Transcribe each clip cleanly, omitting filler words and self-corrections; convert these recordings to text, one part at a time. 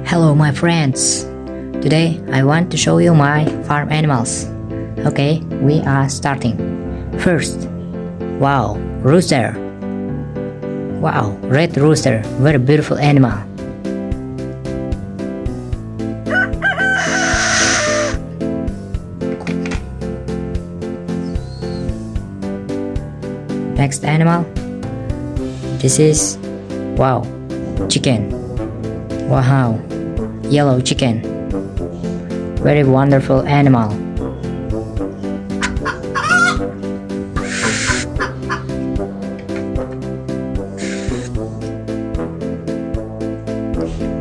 Hello my friends! Today I want to show you my farm animals. Okay, we are starting. First, wow, rooster. Wow, red rooster, very beautiful animal. Next animal, this is, wow, chicken. Wow, yellow chicken, very wonderful animal.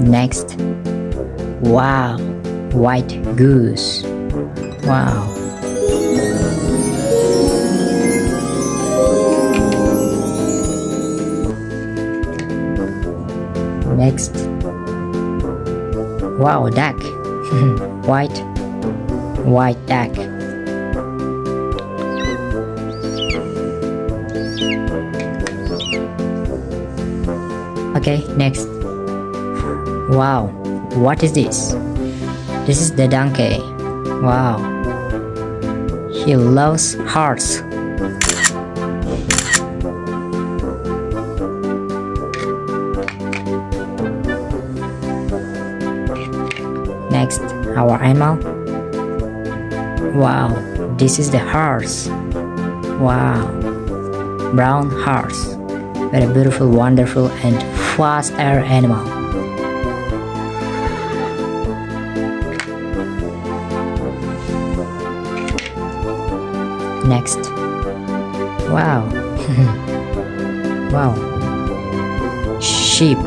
Next, wow, white goose. Wow. Next, wow, duck. white duck. Okay, next. Wow, what is this? This is the donkey. Wow, he loves hearts. Next, our animal. Wow, this is the horse. Wow, brown horse, very beautiful, wonderful, and fast air animal. Next, wow, wow, sheep,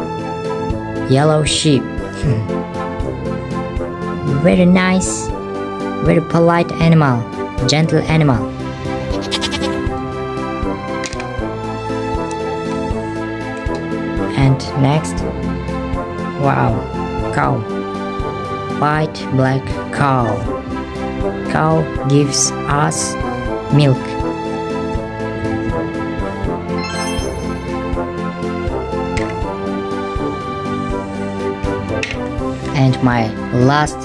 yellow sheep. Very nice, very polite animal, gentle animal. And next, wow, cow, white black cow. Cow gives us milk. And my last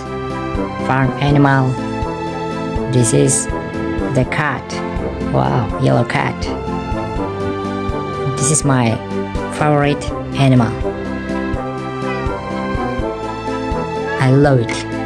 farm animal, this is the cat. Wow, yellow cat. This is my favorite animal. I love it.